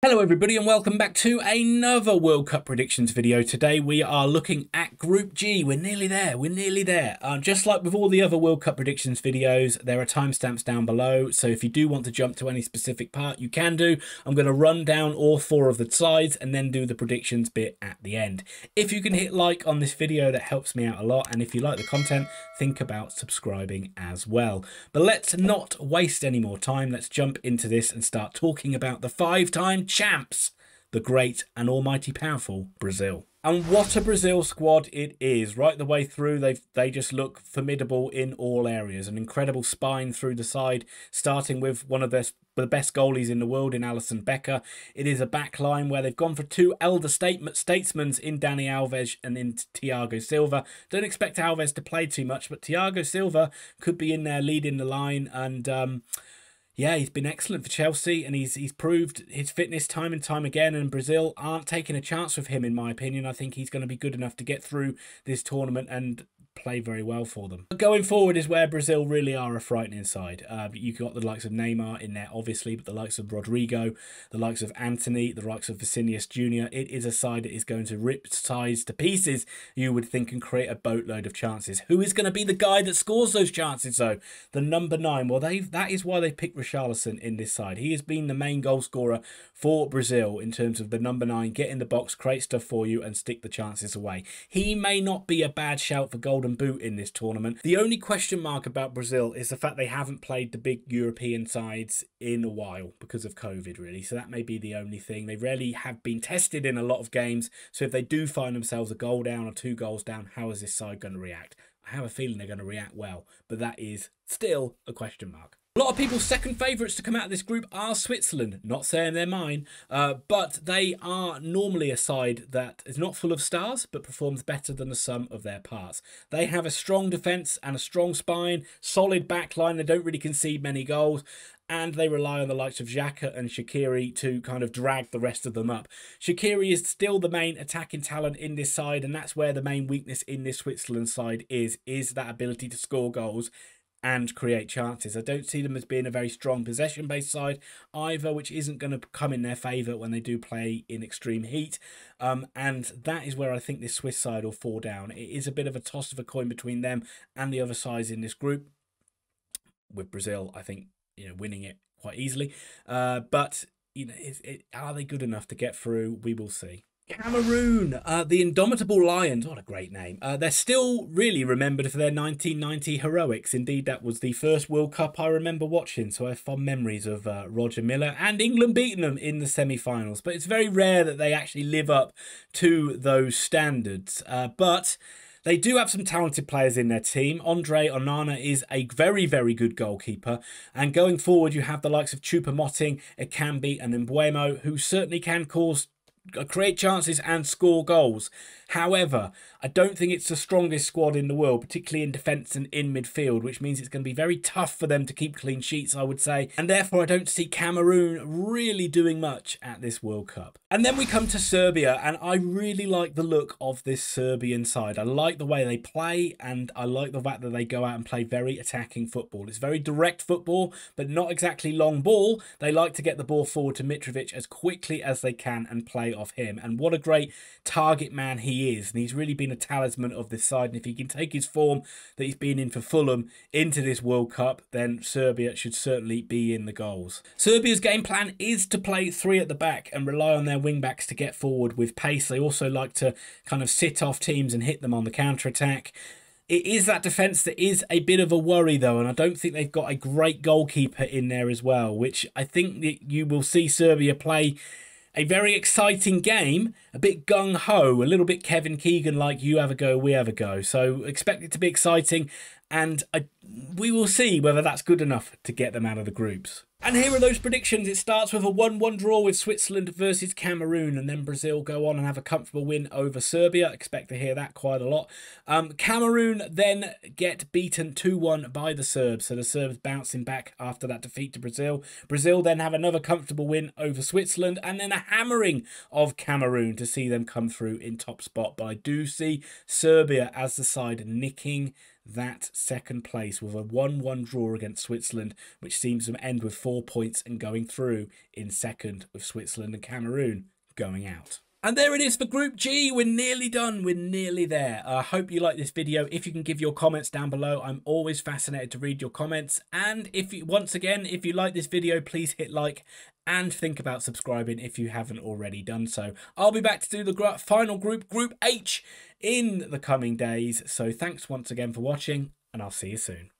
Hello everybody and welcome back to another World Cup predictions video. Today we are looking at Group G. We're nearly there. Just like with all the other World Cup predictions videos, there are timestamps down below. So if you do want to jump to any specific part, you can do. I'm going to run down all four of the sides and then do the predictions bit at the end. If you can hit like on this video, that helps me out a lot. And if you like the content, think about subscribing as well. But let's not waste any more time. Let's jump into this and start talking about the five-time champs, the great and almighty powerful Brazil. And what a Brazil squad it is. Right the way through, they just look formidable in all areas. An incredible spine through the side, starting with one of the best goalies in the world in Alisson Becker. It is a back line where they've gone for two elder statesmen in Dani Alves and in Thiago Silva. Don't expect Alves to play too much, but Thiago Silva could be in there leading the line. And yeah, he's been excellent for Chelsea, and he's proved his fitness time and time again, and Brazil aren't taking a chance with him, in my opinion. I think he's going to be good enough to get through this tournament and play very well for them. But going forward is where Brazil really are a frightening side. You've got the likes of Neymar in there, obviously, but the likes of Rodrigo, the likes of Anthony, the likes of Vinicius Jr. It is a side that is going to rip sides to pieces, you would think, and create a boatload of chances. Who is going to be the guy that scores those chances, though? The number 9. Well, that is why they picked Richarlison in this side. He has been the main goal scorer for Brazil in terms of the number 9, get in the box, create stuff for you, and stick the chances away. He may not be a bad shout for Golden Boot in this tournament. The only question mark about Brazil is the fact they haven't played the big European sides in a while because of COVID, really. So that may be the only thing. They rarely have been tested in a lot of games. So if they do find themselves a goal down or 2 goals down, how is this side going to react? I have a feeling they're going to react well, but that is still a question mark. A lot of people's second favourites to come out of this group are Switzerland. Not saying they're mine, but they are normally a side that is not full of stars, but performs better than the sum of their parts. They have a strong defence and a strong spine, solid backline. They don't really concede many goals, and they rely on the likes of Xhaka and Shaqiri to kind of drag the rest of them up. Shaqiri is still the main attacking talent in this side, and that's where the main weakness in this Switzerland side is that ability to score goals and create chances. I don't see them as being a very strong possession-based side either, which isn't going to come in their favour when they do play in extreme heat. And that is where I think this Swiss side will fall down. It is a bit of a toss of a coin between them and the other sides in this group. With Brazil, I think, winning it quite easily. But are they good enough to get through? We will see. Cameroon, the Indomitable Lions, what a great name. They're still really remembered for their 1990 heroics. Indeed, that was the first World Cup I remember watching, so I have fond memories of Roger Miller and England beating them in the semi-finals. But it's very rare that they actually live up to those standards. But they do have some talented players in their team. Andre Onana is a very, very good goalkeeper. And going forward, you have the likes of Choupo-Moting, Ekambi and Mbeumo, who certainly can create chances and score goals. However, I don't think it's the strongest squad in the world, particularly in defence and in midfield, which means it's going to be very tough for them to keep clean sheets, I would say. And therefore, I don't see Cameroon really doing much at this World Cup. And then we come to Serbia, and I really like the look of this Serbian side. I like the way they play, and I like the fact that they go out and play very attacking football. It's very direct football, but not exactly long ball. They like to get the ball forward to Mitrovic as quickly as they can and play off him. And what a great target man he is, and he's really been a talisman of this side. And if he can take his form that he's been in for Fulham into this World Cup, then Serbia should certainly be in the goals. Serbia's game plan is to play 3 at the back and rely on their wing backs to get forward with pace. They also like to kind of sit off teams and hit them on the counter-attack. It is that defence that is a bit of a worry, though, and I don't think they've got a great goalkeeper in there as well, which I think that you will see Serbia play a very exciting game, a bit gung-ho, a little bit Kevin Keegan-like, you have a go, we have a go. So expect it to be exciting, and we will see whether that's good enough to get them out of the groups. And here are those predictions. It starts with a 1-1 draw with Switzerland versus Cameroon, and then Brazil go on and have a comfortable win over Serbia. Expect to hear that quite a lot. Cameroon then get beaten 2-1 by the Serbs, so the Serbs bouncing back after that defeat to Brazil. Brazil then have another comfortable win over Switzerland, and then a hammering of Cameroon to see them come through in top spot. But I do see Serbia as the side nicking that second place place with a 1-1 draw against Switzerland, which seems to end with 4 points and going through in second, with Switzerland and Cameroon going out. And there it is for Group G. We're nearly done. We're nearly there. I hope you like this video. If you can give your comments down below, I'm always fascinated to read your comments. And if you, once again, if you like this video, please hit like and think about subscribing if you haven't already done so. I'll be back to do the final group, Group H, in the coming days. So thanks once again for watching, and I'll see you soon.